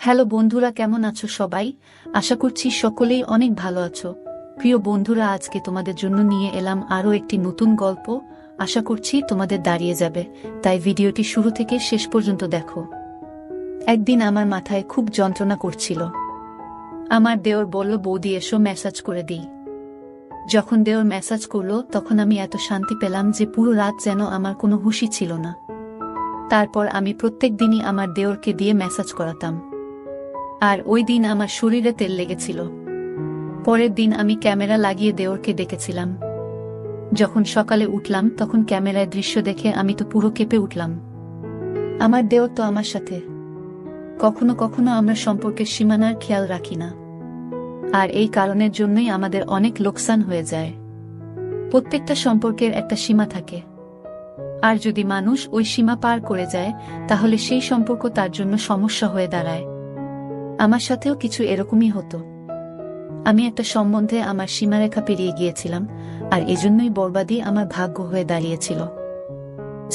Hello বন্ধুরা, কেমন আছো সবাই? আশা করছি সকলেই অনেক ভালো আছো। প্রিয় বন্ধুরা, আজকে তোমাদের জন্য নিয়ে এলাম আরও একটি নতুন গল্প। আশা করছি তোমাদের দাঁড়িয়ে যাবে, তাই ভিডিওটি শুরু থেকে শেষ পর্যন্ত দেখো। একদিন আমার মাথায় খুব যন্ত্রণা করছিল। আমার দেওর বলল, বৌদি এসো ম্যাসাজ করে দিই। যখন দেওর ম্যাসাজ করলো তখন আমি এত শান্তি পেলাম যে পুরো রাত যেন আমার কোনো হুঁশই ছিল না। তারপর আমি প্রত্যেক দিনই আমার দেওরকে দিয়ে ম্যাসাজ করাতাম। আর ওই দিন আমার শরীরে তেল লেগেছিল। পরের দিন আমি ক্যামেরা লাগিয়ে দেওরকে ডেকেছিলাম। যখন সকালে উঠলাম তখন ক্যামেরায় দৃশ্য দেখে আমি তো পুরো কেঁপে উঠলাম। আমার দেওর তো আমার সাথে। কখনো কখনো আমরা সম্পর্কের সীমানার খেয়াল রাখি না, আর এই কারণের জন্যই আমাদের অনেক লোকসান হয়ে যায়। প্রত্যেকটা সম্পর্কের একটা সীমা থাকে, আর যদি মানুষ ওই সীমা পার করে যায় তাহলে সেই সম্পর্ক তার জন্য সমস্যা হয়ে দাঁড়ায়। আমার সাথেও কিছু এরকমই হতো। আমি একটা সম্বন্ধে আমার সীমারেখা পেরিয়ে গিয়েছিলাম, আর এজন্যই বরবাদই আমার ভাগ্য হয়ে দাঁড়িয়েছিল।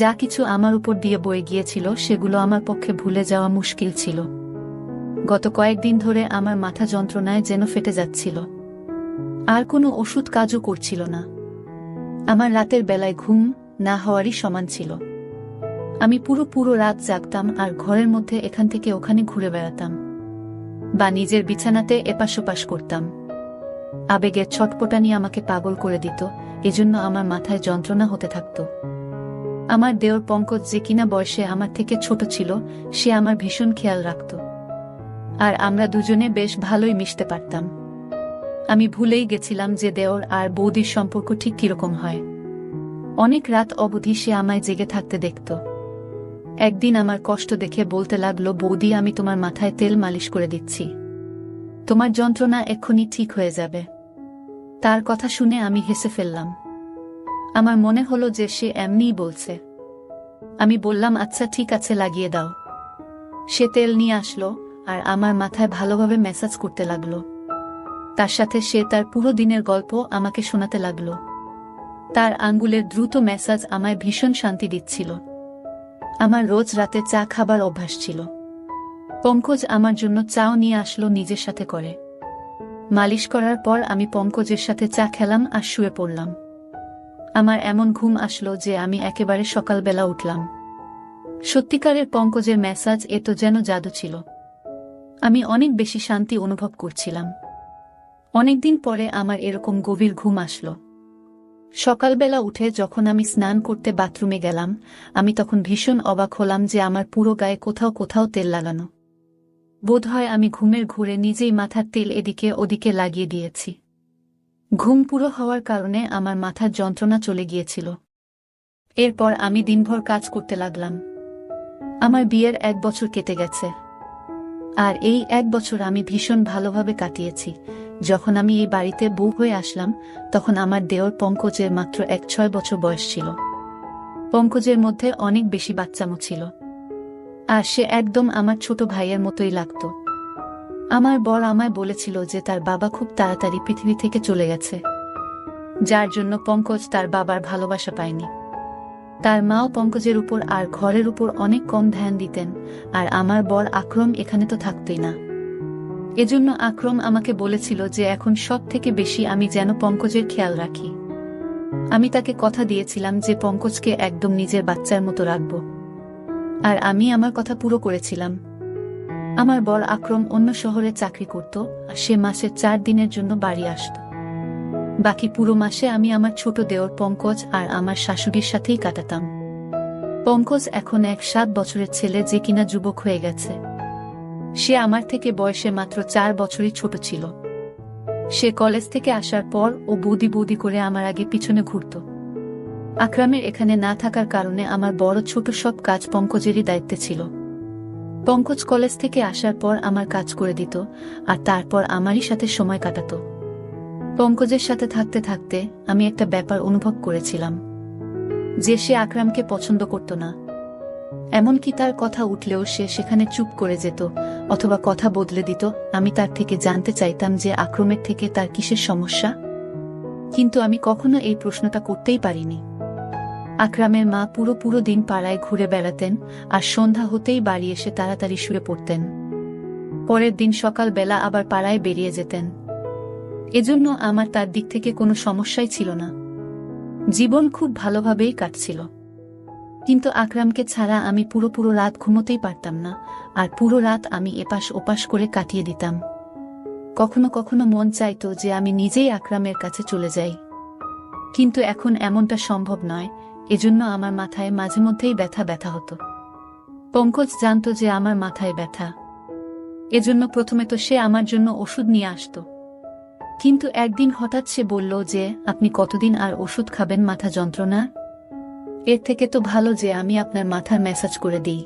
যা কিছু আমার উপর দিয়ে বয়ে গিয়েছিল সেগুলো আমার পক্ষে ভুলে যাওয়া মুশকিল ছিল। গত কয়েকদিন ধরে আমার মাথা যন্ত্রণায় যেন ফেটে যাচ্ছিল, আর কোনো ওষুধ কাজও করছিল না। আমার রাতের বেলায় ঘুম না হওয়ারই সমান ছিল। আমি পুরো রাত জাগতাম আর ঘরের মধ্যে এখান থেকে ওখানে ঘুরে বেড়াতাম, বা নিজের বিছানাতে এপাশ ওপাশ করতাম। আবেগের ছটপটানি আমাকে পাগল করে দিত, এজন্য আমার মাথায় যন্ত্রণা হতে থাকত। আমার দেওর পঙ্কজ, যে কিনা বয়সে আমার থেকে ছোট ছিল, সে আমার ভীষণ খেয়াল রাখত, আর আমরা দুজনে বেশ ভালোই মিশতে পারতাম। আমি ভুলেই গেছিলাম যে দেওর আর বৌদির সম্পর্ক ঠিক কিরকম হয়। অনেক রাত অবধি সে আমায় জেগে থাকতে দেখত। একদিন আমার কষ্ট দেখে বলতে লাগলো, বৌদি আমি তোমার মাথায় তেল মালিশ করে দিচ্ছি, তোমার যন্ত্রণা এক্ষুনি ঠিক হয়ে যাবে। তার কথা শুনে আমি হেসে ফেললাম। আমার মনে হলো যে সে এমনিই বলছে। আমি বললাম, আচ্ছা ঠিক আছে, লাগিয়ে দাও। সে তেল নিয়ে আসলো আর আমার মাথায় ভালোভাবে ম্যাসাজ করতে লাগলো। তার সাথে সে তার পুরো দিনের গল্প আমাকে শোনাতে লাগলো। তার আঙ্গুলের দ্রুত ম্যাসাজ আমায় ভীষণ শান্তি দিচ্ছিল। আমার রোজ রাতে চা খাবার অভ্যাস ছিল। পঙ্কজ আমার জন্য চাও নিয়ে আসলো নিজের সাথে করে। মালিশ করার পর আমি পঙ্কজের সাথে চা খেলাম আর শুয়ে পড়লাম। আমার এমন ঘুম আসলো যে আমি একেবারে সকালবেলা উঠলাম। সত্যিকারের পঙ্কজের ম্যাসাজ এ তো যেন জাদু ছিল। আমি অনেক বেশি শান্তি অনুভব করছিলাম। অনেকদিন পরে আমার এরকম গভীর ঘুম আসলো। সকালবেলা উঠে যখন আমি স্নান করতে বাথরুমে গেলাম, আমি তখন ভীষণ অবাক হলাম যে আমার পুরো গায়ে কোথাও কোথাও তেল লাগানো। বোধহয় আমি ঘুমের ঘুরে নিজেই মাথার তেল এদিকে ওদিকে লাগিয়ে দিয়েছি। ঘুম পুরো হওয়ার কারণে আমার মাথার যন্ত্রণা চলে গিয়েছিল। এরপর আমি দিনভর কাজ করতে লাগলাম। আমার বিয়ের 1 বছর কেটে গেছে, আর এই 1 বছর আমি ভীষণ ভালোভাবে কাটিয়েছি। যখন আমি এই বাড়িতে বউ হয়ে আসলাম তখন আমার দেওর পঙ্কজের মাত্র 6 বছর বয়স ছিল। পঙ্কজের মধ্যে অনেক বেশি বাচ্চামো ছিল, আর সে একদম আমার ছোট ভাইয়ের মতোই লাগত। আমার বর আমায় বলেছিল যে তার বাবা খুব তাড়াতাড়ি পৃথিবী থেকে চলে গেছে, যার জন্য পঙ্কজ তার বাবার ভালোবাসা পায়নি। তার মাও পঙ্কজের উপর আর ঘরের উপর অনেক কম ধ্যান দিতেন, আর আমার বর আকরম এখানে তো থাকতই না। এজন্য আকরম আমাকে বলেছিল যে এখন সব থেকে বেশি আমি যেন পঙ্কজের খেয়াল রাখি। আমি তাকে কথা দিয়েছিলাম যে পঙ্কজকে একদম নিজের বাচ্চার মতো রাখব, আর আমি আমার কথা পুরো করেছিলাম। আমার বর আকরম অন্য শহরে চাকরি করত, আর সে মাসে 4 দিনের জন্য বাড়ি আসত। বাকি পুরো মাসে আমি আমার ছোট দেওর পঙ্কজ আর আমার শাশুড়ির সাথেই কাটাতাম। পঙ্কজ এখন 7 বছরের ছেলে, যে কিনা যুবক হয়ে গেছে। সে আমার থেকে বয়সে মাত্র 4 বছরই ছোট ছিল। সে কলেজ থেকে আসার পর ও বৌদি বৌদি করে আমার আগে পিছনে ঘুরত। আকরামের এখানে না থাকার কারণে আমার বড় ছোট সব কাজ পঙ্কজেরই দায়িত্বে ছিল। পঙ্কজ কলেজ থেকে আসার পর আমার কাজ করে দিত, আর তারপর আমারই সাথে সময় কাটাত। পঙ্কজের সাথে থাকতে থাকতে আমি একটা ব্যাপার অনুভব করেছিলাম, যে সে আকরামকে পছন্দ করত না। এমনকি তার কথা উঠলেও সে সেখানে চুপ করে যেত, অথবা কথা বদলে দিত। আমি তার থেকে জানতে চাইতাম যে আকরমের থেকে তার কিসের সমস্যা, কিন্তু আমি কখনো এই প্রশ্নটা করতেই পারিনি। আকরামের মা পুরো দিন পাড়ায় ঘুরে বেড়াতেন, আর সন্ধ্যা হতেই বাড়ি এসে তাড়াতাড়ি শুয়ে পড়তেন। পরের দিন সকালবেলা আবার পাড়ায় বেরিয়ে যেতেন। এজন্য আমার তার দিক থেকে কোনো সমস্যাই ছিল না। জীবন খুব ভালোভাবেই কাটছিল। কিন্তু আকরামকে ছাড়া আমি পুরো রাত ঘুমোতেই পারতাম না, আর পুরো রাত আমি এপাশ ওপাশ করে কাটিয়ে দিতাম। কখনো কখনো মন চাইতো যে আমি নিজেই আকরামের কাছে চলে যাই, কিন্তু এখন এমনটা সম্ভব নয়। এজন্য আমার মাথায় মাঝে মধ্যেই ব্যথা ব্যথা হতো। পঙ্কজ জানত যে আমার মাথায় ব্যথা, এজন্য প্রথমে তো সে আমার জন্য ওষুধ নিয়ে আসত। কিন্তু একদিন হঠাৎ সে বলল যে, আপনি কতদিন আর ওষুধ খাবেন মাথা যন্ত্রণা? এর থেকে তো ভালো যে আমি আপনার মাথার ম্যাসাজ করে দিই,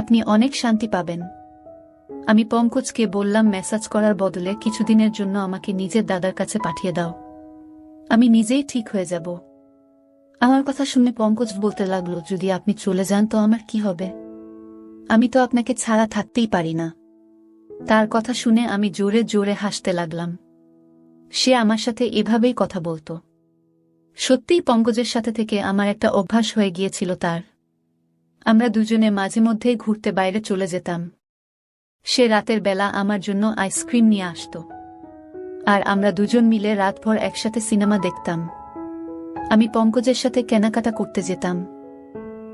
আপনি অনেক শান্তি পাবেন। আমি পঙ্কজকে বললাম, ম্যাসাজ করার বদলে কিছুদিনের জন্য আমাকে নিজের দাদার কাছে পাঠিয়ে দাও, আমি নিজেই ঠিক হয়ে যাব। আমার কথা শুনে পঙ্কজ বলতে লাগলো, যদি আপনি চলে যান তো আমার কি হবে? আমি তো আপনাকে ছাড়া থাকতেই পারি না। তার কথা শুনে আমি জোরে জোরে হাসতে লাগলাম। সে আমার সাথে এভাবেই কথা বলতো। সত্যিই পঙ্কজের সাথে থেকে আমার একটা অভ্যাস হয়ে গিয়েছিল তার। আমরা দুজনে মাঝে মধ্যেই ঘুরতে বাইরে চলে যেতাম। সে রাতের বেলা আমার জন্য আইসক্রিম নিয়ে আসত, আর আমরা দুজন মিলে রাতভর একসাথে সিনেমা দেখতাম। আমি পঙ্কজের সাথে কেনাকাটা করতে যেতাম।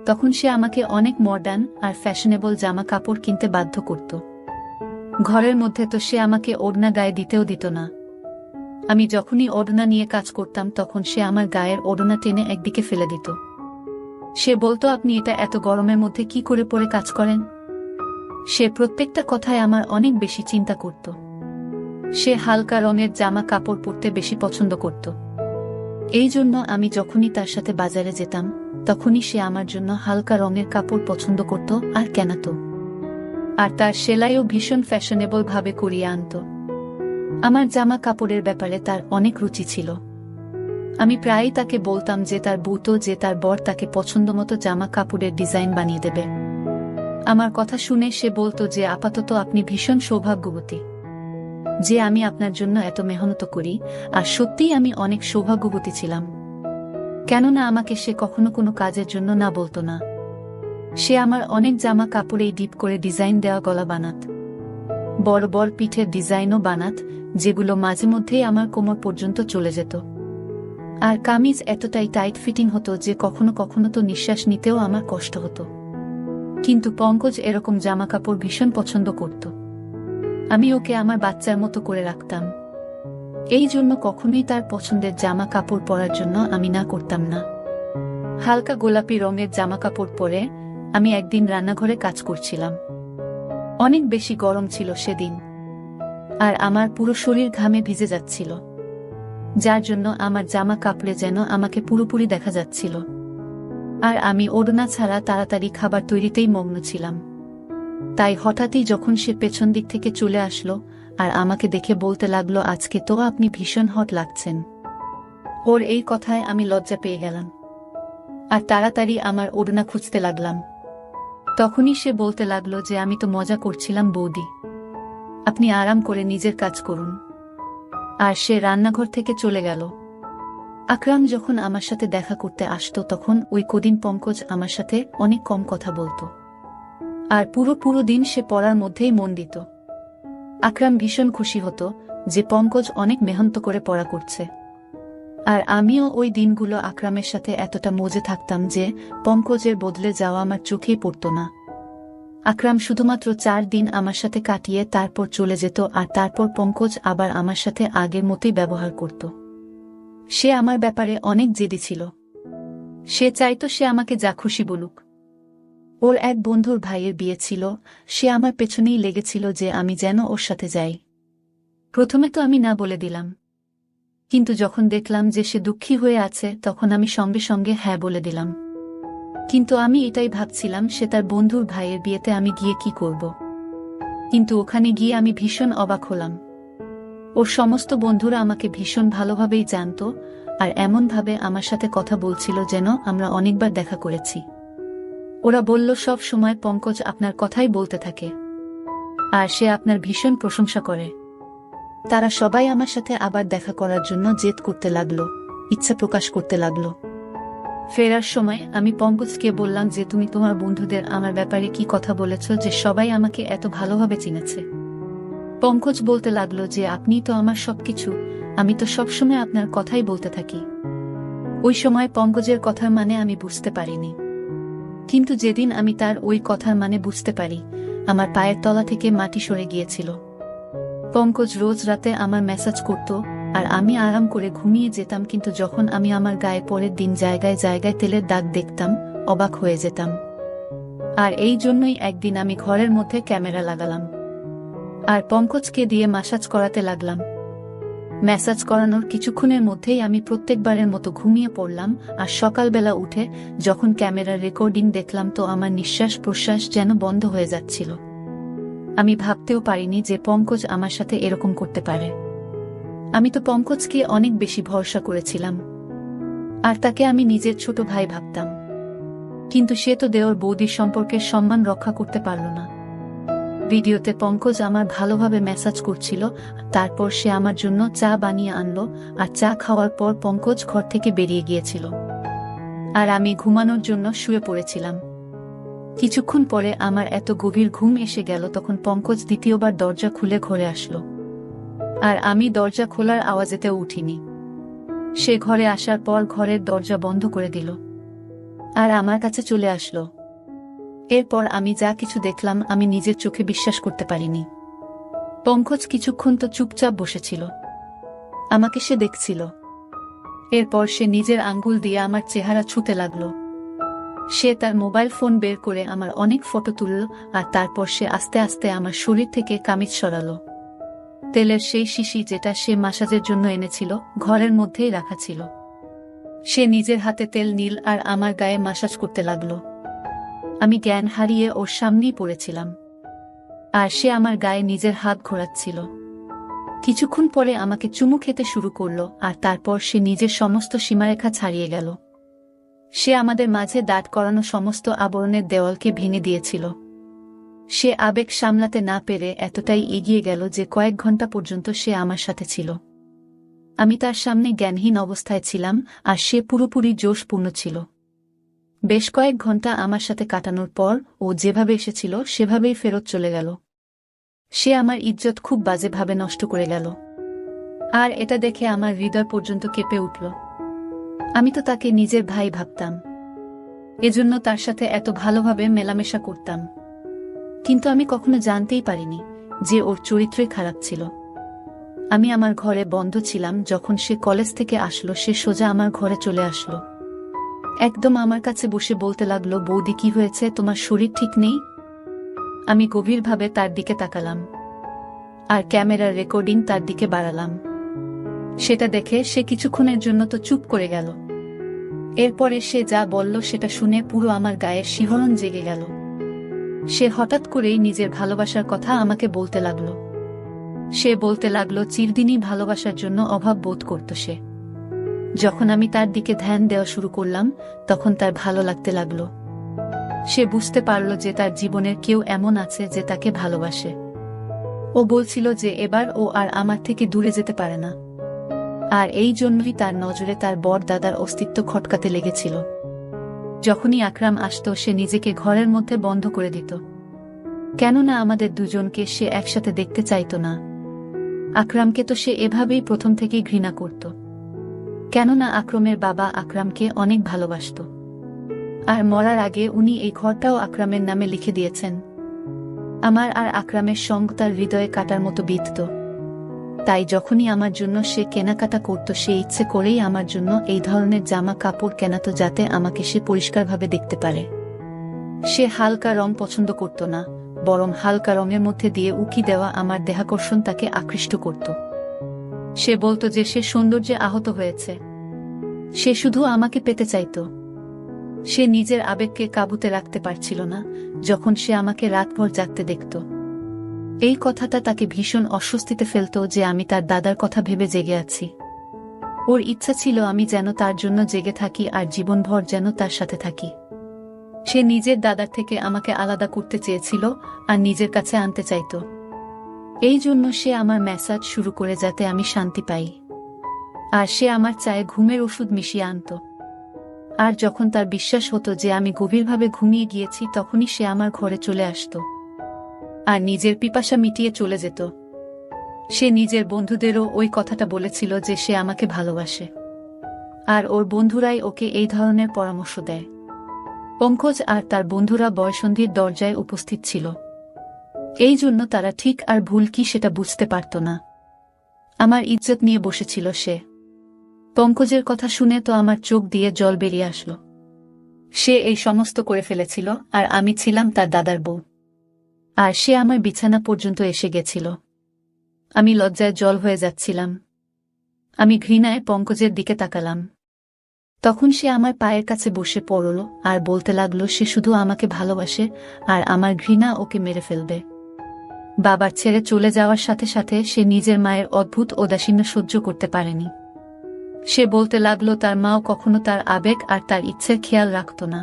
তখন সে আমাকে অনেক মডার্ন আর ফ্যাশনেবল জামা কাপড় কিনতে বাধ্য করত। ঘরের মধ্যে তো সে আমাকে ওড়না গায়ে দিতেও দিত না। আমি যখনই ওড়না নিয়ে কাজ করতাম তখন সে আমার গায়ের ওড়না টেনে একদিকে ফেলে দিত। সে বলতো, আপনি এটা এত গরমের মধ্যে কি করে পরে কাজ করেন? সে প্রত্যেকটা কথায় আমার অনেক বেশি চিন্তা করত। সে হালকা রঙের জামা কাপড় পরতে বেশি পছন্দ করত। এই জন্য আমি যখনই তার সাথে বাজারে যেতাম তখনই সে আমার জন্য হালকা রঙের কাপড় পছন্দ করত আর কেনাত। আর তার সেলাইও ভীষণ ফ্যাশনেবল ভাবে করিয়ে আনত। আমার জামা কাপড়ের ব্যাপারে তার অনেক রুচি ছিল। আমি প্রায়ই তাকে বলতাম যে তার বউতো যে তার বর তাকে পছন্দমতো জামা কাপড়ের ডিজাইন বানিয়ে দেবে। আমার কথা শুনে সে বলতো যে, আপাতত আপনি ভীষণ সৌভাগ্যবতী যে আমি আপনার জন্য এত মেহনত করি। আর সত্যিই আমি অনেক সৌভাগ্যবতী ছিলাম, কেননা আমাকে সে কখনো কোনো কাজের জন্য না বলতো না। সে আমার অনেক জামা কাপড়েই ডিপ করে ডিজাইন দেওয়া গলা বানাত, বড় বড় পিঠের ডিজাইনও বানাত, যেগুলো মাঝে মধ্যেই আমার কোমর পর্যন্ত চলে যেত। আর কামিজ এতটাই টাইট ফিটিং হতো যে কখনো কখনো তো নিঃশ্বাস নিতেও আমার কষ্ট হতো। কিন্তু পঙ্কজ এরকম জামা কাপড় ভীষণ পছন্দ করত। আমি ওকে আমার বাচ্চার মতো করে রাখতাম। এই জন্য কখনোই তার পছন্দের জামা কাপড় পরার জন্য আমি না করতাম না। হালকা গোলাপি রঙের জামা কাপড় পরে আমি একদিন রান্নাঘরে কাজ করছিলাম। অনেক বেশি গরম ছিল সেদিন, আর আমার পুরো শরীর ঘামে ভিজে যাচ্ছিল, যার জন্য আমার জামা কাপড়ে যেন আমাকে পুরোপুরি দেখা যাচ্ছিল। আর আমি ওড়না ছাড়া তাড়াতাড়ি খাবার তৈরিতেই মগ্ন ছিলাম। তাই হঠাৎই যখন সে পেছন দিক থেকে চলে আসলো আর আমাকে দেখে বলতে লাগলো, আজকে তো আপনি ভীষণ হট লাগছেন। ওর এই কথায় আমি লজ্জা পেয়ে গেলাম আর তাড়াতাড়ি আমার ওড়না খুঁজতে লাগলাম। তখনই সে বলতে লাগলো যে, আমি তো মজা করছিলাম বৌদি, আপনি আরাম করে নিজের কাজ করুন। আর সে রান্নাঘর থেকে চলে গেল। আকরাম যখন আমার সাথে দেখা করতে আসতো তখন ওই কদিন পঙ্কজ আমার সাথে অনেক কম কথা বলতো, আর পুরো দিন সে পড়ার মধ্যেই মন দিত। আকরাম ভীষণ খুশি হতো যে পঙ্কজ অনেক মেহনত করে পড়া করছে। আর আমিও ওই দিনগুলো আকরামের সাথে এতটা মজে থাকতাম যে পঙ্কজের বদলে যাওয়া আমার চোখেই পড়ত না। আকরাম শুধুমাত্র 4 দিন আমার সাথে কাটিয়ে তারপর চলে যেত, আর তারপর পঙ্কজ আবার আমার সাথে আগের মতোই ব্যবহার করত। সে আমার ব্যাপারে অনেক জেদি ছিল। সে চাইতো সে আমাকে যা খুশি বলুক। ওর এক বন্ধুর ভাইয়ের বিয়ে ছিল, সে আমার পেছনেই লেগেছিল যে আমি যেন ওর সাথে যাই। প্রথমে তো আমি না বলে দিলাম, কিন্তু যখন দেখলাম যে সে দুঃখী হয়ে আছে তখন আমি সঙ্গে সঙ্গে হ্যাঁ বলে দিলাম। কিন্তু আমি এটাই ভাবছিলাম সে তার বন্ধুর ভাইয়ের বিয়েতে আমি গিয়ে কি করব। কিন্তু ওখানে গিয়ে আমি ভীষণ অবাক হলাম। ওর সমস্ত বন্ধুরা আমাকে ভীষণ ভালোভাবেই জানত, আর এমনভাবে আমার সাথে কথা বলছিল যেন আমরা অনেকবার দেখা করেছি। ওরা বলল, সব সময় পঙ্কজ আপনার কথাই বলতে থাকে, আর সে আপনার ভীষণ প্রশংসা করে। তারা সবাই আমার সাথে আবার দেখা করার জন্য জেদ করতে লাগলো, ইচ্ছা প্রকাশ করতে লাগলো। ফেরার সময় আমি পঙ্কজকে বললাম যে তুমি তোমার বন্ধুদের আমার ব্যাপারে কি কথা বলেছ যে সবাই আমাকে এত ভালোভাবে চিনেছে। পঙ্কজ বলতে লাগলো যে আপনি তো আমার সবকিছু, আমি তো সবসময় আপনার কথাই বলতে থাকি। ওই সময় পঙ্কজের কথার মানে আমি বুঝতে পারিনি, কিন্তু যেদিন আমি তার ওই কথার মানে বুঝতে পারি, আমার পায়ের তলা থেকে মাটি সরে গিয়েছিল। পঙ্কজ রোজ রাতে আমার মেসেজ করত আর আমি আরাম করে ঘুমিয়ে যেতাম, কিন্তু যখন আমি আমার গায়ে পরের দিন জায়গায় জায়গায় তেলের দাগ দেখতাম অবাক হয়ে যেতাম। আর এই জন্যই একদিন আমি ঘরের মধ্যে ক্যামেরা লাগালাম আর পঙ্কজকে দিয়ে মাসাজ করাতে লাগলাম। ম্যাসাজ করানোর কিছুক্ষণের মধ্যেই আমি প্রত্যেকবারের মতো ঘুমিয়ে পড়লাম, আর সকালবেলা উঠে যখন ক্যামেরার রেকর্ডিং দেখলাম তো আমার নিঃশ্বাস প্রশ্বাস যেন বন্ধ হয়ে যাচ্ছিল। আমি ভাবতেও পারিনি যে পঙ্কজ আমার সাথে এরকম করতে পারে। আমি তো পঙ্কজকে অনেক বেশি ভরসা করেছিলাম আর তাকে আমি নিজের ছোট ভাই ভাবতাম, কিন্তু সে তো দেওর বৌদির সম্পর্কের সম্মান রক্ষা করতে পারল না। ভিডিওতে পঙ্কজ আমার ভালোভাবে ম্যাসাজ করছিল, তারপর সে আমার জন্য চা বানিয়ে আনলো, আর চা খাওয়ার পর পঙ্কজ ঘর থেকে বেরিয়ে গিয়েছিল আর আমি ঘুমানোর জন্য শুয়ে পড়েছিলাম। কিছুক্ষণ পরে আমার এত গভীর ঘুম এসে গেল, তখন পঙ্কজ দ্বিতীয়বার দরজা খুলে ঘরে আসলো আর আমি দরজা খোলার আওয়াজেতেও উঠিনি। সে ঘরে আসার পর ঘরের দরজা বন্ধ করে দিল আর আমার কাছে চলে আসলো। এরপর আমি যা কিছু দেখলাম আমি নিজের চোখে বিশ্বাস করতে পারিনি। পঙ্কজ কিছুক্ষণ তো চুপচাপ বসেছিল, আমাকে সে দেখছিল। এরপর সে নিজের আঙ্গুল দিয়ে আমার চেহারা ছুঁতে লাগলো। সে তার মোবাইল ফোন বের করে আমার অনেক ফটো তুলল আর তারপর সে আস্তে আস্তে আমার শরীর থেকে কামিজ সরালো। তেলের সেই শিশি যেটা সে মাসাজের জন্য এনেছিল ঘরের মধ্যেই রাখা ছিল। সে নিজের হাতে তেল নীল আর আমার গায়ে মাসাজ করতে লাগলো। আমি জ্ঞান হারিয়ে ওর সামনেই পড়েছিলাম আর সে আমার গায়ে নিজের হাত ঘোরাচ্ছিল। কিছুক্ষণ পরে আমাকে চুমু খেতে শুরু করলো আর তারপর সে নিজের সমস্ত সীমারেখা ছাড়িয়ে গেল। সে আমাদের মাঝে দাঁড় করানো সমস্ত আবরণের দেওয়ালকে ভেঙে দিয়েছিল। সে আবেগ সামলাতে না পেরে এতটাই এগিয়ে গেল যে কয়েক ঘন্টা পর্যন্ত সে আমার সাথে ছিল। আমি তার সামনে জ্ঞানহীন অবস্থায় ছিলাম আর সে পুরোপুরি জোশপূর্ণ ছিল। বেশ কয়েক ঘন্টা আমার সাথে কাটানোর পর ও যেভাবে এসেছিল সেভাবেই ফেরত চলে গেল। সে আমার ইজ্জত খুব বাজেভাবে নষ্ট করে গেল আর এটা দেখে আমার হৃদয় পর্যন্ত কেঁপে উঠল। আমি তো তাকে নিজের ভাই ভাবতাম, এজন্য তার সাথে এত ভালোভাবে মেলামেশা করতাম, কিন্তু আমি কখনো জানতেই পারিনি যে ওর চরিত্রই খারাপ ছিল। আমি আমার ঘরে বন্ধ ছিলাম, যখন সে কলেজ থেকে আসলো সে সোজা আমার ঘরে চলে আসলো। একদম আমার কাছে বসে বলতে লাগলো, বৌদি কি হয়েছে, তোমার শরীর ঠিক নেই? আমি গভীরভাবে তার দিকে তাকালাম আর ক্যামেরার রেকর্ডিং তার দিকে বাড়ালাম। সেটা দেখে সে কিছুক্ষণের জন্য তো চুপ করে গেল। এরপরে সে যা বলল সেটা শুনে পুরো আমার গায়ে শিহরণ জেগে গেল। সে হঠাৎ করেই নিজের ভালোবাসার কথা আমাকে বলতে লাগলো। সে বলতে লাগলো চিরদিনই ভালোবাসার জন্য অভাব বোধ করত সে। যখন আমি তার দিকে ধ্যান দেওয়া শুরু করলাম তখন তার ভালো লাগতে লাগলো। সে বুঝতে পারল যে তার জীবনের কেউ এমন আছে যে তাকে ভালোবাসে। ও বলছিল যে এবার ও আর আমার থেকে দূরে যেতে পারে না, আর এই জন্যই তার নজরে তার বড় দাদার অস্তিত্ব খটকাতে লেগেছিল। যখনই আকরাম আসত সে নিজেকে ঘরের মধ্যে বন্ধ করে দিত, কেননা আমাদের দুজনকে সে একসাথে দেখতে চাইত না। আকরামকে তো সে এভাবেই প্রথম থেকেই ঘৃণা করত, কেননা আকরামের বাবা আকরামকে অনেক ভালোবাসত আর মরার আগে উনি এই ঘরটাও আকরামের নামে লিখে দিয়েছেন। আমার আর আকরামের সঙ্গ তার হৃদয়ে কাটার মতো বিঁধত। তাই যখনই আমার জন্য সে কেনাকাটা করত সে ইচ্ছে করেই আমার জন্য এই ধরনের জামা কাপড় কেনাত যাতে আমাকে সে পরিষ্কারভাবে দেখতে পারে। সে হালকা রং পছন্দ করত না, বরং হালকা রঙের মধ্যে দিয়ে উকি দেওয়া আমার দেহাকর্ষণ তাকে আকৃষ্ট করত। সে বলতো যে সে সৌন্দর্যে আহত হয়েছে, সে শুধু আমাকে পেতে চাইত। সে নিজের আবেগকে কাবুতে রাখতে পারছিল না যখন সে আমাকে রাতভর জাগতে দেখত। এই কথাটা তাকে ভীষণ অস্বস্তিতে ফেলত যে আমি তার দাদার কথা ভেবে জেগে আছি। ওর ইচ্ছা ছিল আমি যেন তার জন্য জেগে থাকি আর জীবনভর যেন তার সাথে থাকি। সে নিজের দাদার থেকে আমাকে আলাদা করতে চেয়েছিল আর নিজের কাছে আনতে চাইত। এই জন্য সে আমার ম্যাসাজ শুরু করে যাতে আমি শান্তি পাই, আর সে আমার চায়ে ঘুমের ওষুধ মিশিয়ে আনত। আর যখন তার বিশ্বাস হতো যে আমি গভীরভাবে ঘুমিয়ে গিয়েছি তখনই সে আমার ঘরে চলে আসত আর নিজের পিপাসা মিটিয়ে চলে যেত। সে নিজের বন্ধুদেরও ওই কথাটা বলেছিল যে সে আমাকে ভালোবাসে, আর ওর বন্ধুরাই ওকে এই ধরনের পরামর্শ দেয়। পঙ্কজ আর তার বন্ধুরা বয়ঃসন্ধির দরজায় উপস্থিত ছিল, এই জন্য তারা ঠিক আর ভুল কি সেটা বুঝতে পারত না। আমার ইজ্জত নিয়ে বসেছিল সে। পঙ্কজের কথা শুনে তো আমার চোখ দিয়ে জল বেরিয়ে আসলো। সে এই সমস্ত করে ফেলেছিল আর আমি ছিলাম তার দাদার বউ, আর সে আমার বিছানা পর্যন্ত এসে গেছিল। আমি লজ্জায় জল হয়ে যাচ্ছিলাম। আমি ঘৃণায় পঙ্কজের দিকে তাকালাম। তখন সে আমার পায়ের কাছে বসে পড়ল আর বলতে লাগলো সে শুধু আমাকে ভালোবাসে আর আমার ঘৃণা ওকে মেরে ফেলবে। বাবার ছেড়ে চলে যাওয়ার সাথে সাথে সে নিজের মায়ের অদ্ভুত উদাসীন্য সহ্য করতে পারেনি। সে বলতে লাগলো তার মাও কখনো তার আবেগ আর তার ইচ্ছের খেয়াল রাখত না।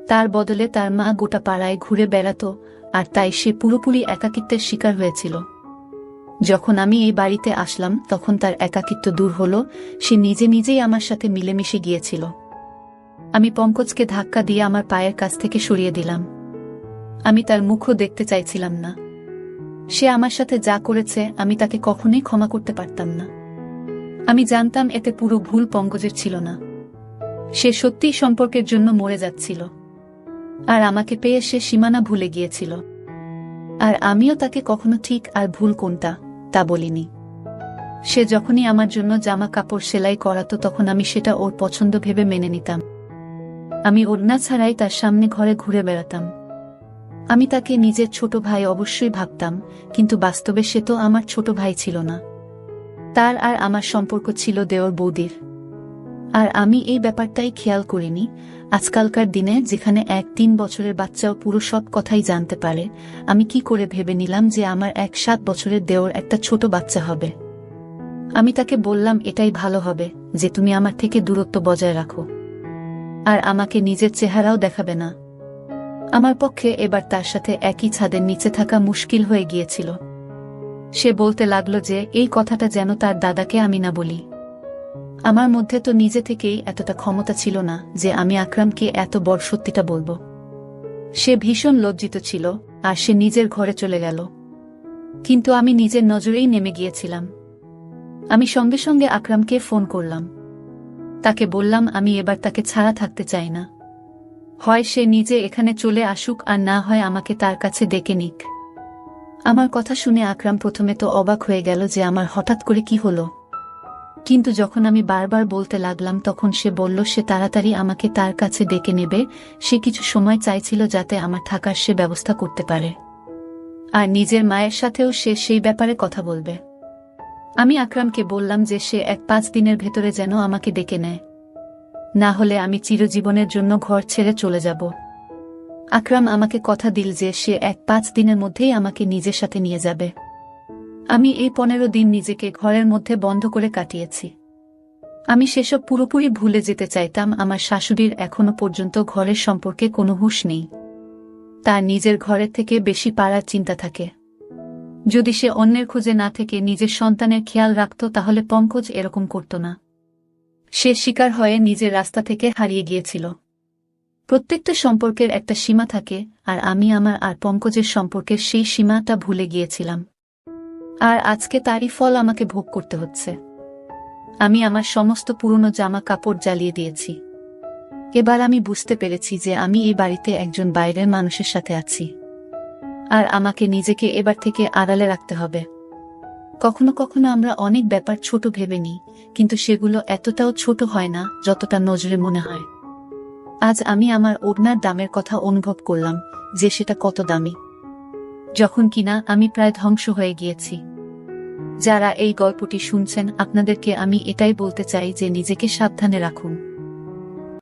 তার বদলে তার মা গোটা পাড়ায় ঘুরে বেড়াত, আর তাই সে পুরোপুরি একাকিত্বের শিকার হয়েছিল। যখন আমি এই বাড়িতে আসলাম তখন তার একাকিত্ব দূর হল। সে নিজে নিজেই আমার সাথে মিলেমিশে গিয়েছিল। আমি পঙ্কজকে ধাক্কা দিয়ে আমার পায়ের কাছ থেকে সরিয়ে দিলাম। আমি তার মুখও দেখতে চাইছিলাম না। সে আমার সাথে যা করেছে আমি তাকে কখনোই ক্ষমা করতে পারতাম না। আমি জানতাম এতে পুরো ভুল পঙ্কজের ছিল না। সে সত্যিই সম্পর্কের জন্য মরে যাচ্ছিল, আর আমাকে পেয়ে সে সীমানা ভুলে গিয়েছিল। আর আমিও তাকে কখনো ঠিক আর ভুল কোনটা তা বলিনি। সে যখনই আমার জন্য জামা কাপড় সেলাই করাতো তখন আমি সেটা ওর পছন্দ ভেবে মেনে নিতাম। আমি ওড়না ছাড়াই তার সামনে ঘরে ঘুরে বেড়াতাম। আমি তাকে নিজের ছোট ভাই অবশ্যই ভাবতাম, কিন্তু বাস্তবে সে তো আমার ছোট ভাই ছিল না। তার আর আমার সম্পর্ক ছিল দেওর বৌদির। আর আমি এই ব্যাপারটাই খেয়াল করিনি। আজকালকার দিনে যেখানে 1-3 বছরের বাচ্চাও পুরো সব কথাই জানতে পারে, আমি কি করে ভেবে নিলাম যে আমার 7 বছরের দেওর একটা ছোট বাচ্চা হবে। আমি তাকে বললাম এটাই ভালো হবে যে তুমি আমার থেকে দূরত্ব বজায় রাখো, আর আমাকে নিজের চেহারাও দেখাবে না। আমার পক্ষে এবার তার সাথে একই ছাদের নিচে থাকা মুশকিল হয়ে গিয়েছিল। সে বলতে লাগলো যে এই কথাটা যেন তার দাদাকে আমি না বলি। আমার মধ্যে তো নিজে থেকেই এতটা ক্ষমতা ছিল না যে আমি আকরামকে এত বড় সত্যিটা বলবো। সে ভীষণ লজ্জিত ছিল আর সে নিজের ঘরে চলে গেল। কিন্তু আমি নিজের নজরেই নেমে গিয়েছিলাম। আমি সঙ্গে সঙ্গে আকরামকে ফোন করলাম। তাকে বললাম আমি এবার তাকে ছাড়া থাকতে চাই না। হয় সে নিজে এখানে চলে আসুক আর না হয় আমাকে তার কাছে ডেকে নিক। আমার কথা শুনে আকরাম প্রথমে তো অবাক হয়ে গেল যে আমার হঠাৎ করে কি হলো, কিন্তু যখন আমি বারবার বলতে লাগলাম তখন সে বলল সে তাড়াতাড়ি আমাকে তার কাছে ডেকে নেবে। সে কিছু সময় চাইছিল যাতে আমার থাকার সে ব্যবস্থা করতে পারে, আর নিজের মায়ের সাথেও সে সেই ব্যাপারে কথা বলবে। আমি আকরামকে বললাম যে সে 5 দিনের ভেতরে যেন আমাকে ডেকে নেয়, না হলে আমি চিরজীবনের জন্য ঘর ছেড়ে চলে যাব। আকরাম আমাকে কথা দিল যে সে 5 দিনের মধ্যেই আমাকে নিজের সাথে নিয়ে যাবে। আমি এই 15 দিন নিজেকে ঘরের মধ্যে বন্ধ করে কাটিয়েছি। আমি সেসব পুরোপুরি ভুলে যেতে চাইতাম। আমার শাশুড়ির এখনো পর্যন্ত ঘরের সম্পর্কে কোনো হুঁশ নেই। তার নিজের ঘরের থেকে বেশি পাড়ার চিন্তা থাকে। যদি সে অন্যের খোঁজে না থেকে নিজের সন্তানের খেয়াল রাখত তাহলে পঙ্কজ এরকম করত না। সে শিকার হয়ে নিজের রাস্তা থেকে হারিয়ে গিয়েছিল। প্রত্যেকটা সম্পর্কের একটা সীমা থাকে, আর আমি আমার আর পঙ্কজের সম্পর্কের সেই সীমাটা ভুলে গিয়েছিলাম। আর আজকে তারই ফল আমাকে ভোগ করতে হচ্ছে। আমি আমার সমস্ত পুরনো জামা কাপড় জ্বালিয়ে দিয়েছি। এবার আমি বুঝতে পেরেছি যে আমি এই বাড়িতে একজন বাইরের মানুষের সাথে আছি, আর আমাকে নিজেকে এবার থেকে আড়ালে রাখতে হবে। কখনো কখনো আমরা অনেক ব্যাপার ছোট ভেবে নিই, কিন্তু সেগুলো এতটাও ছোট হয় না যতটা নজরে মনে হয়। আজ আমি আমার ওড়নার দামের কথা অনুভব করলাম যে সেটা কত দামি, যখন কিনা আমি প্রায় ধ্বংস হয়ে গিয়েছি। যারা এই গল্পটি শুনছেন আপনাদেরকে আমি এটাই বলতে চাই যে নিজেকে সাবধানে রাখুন।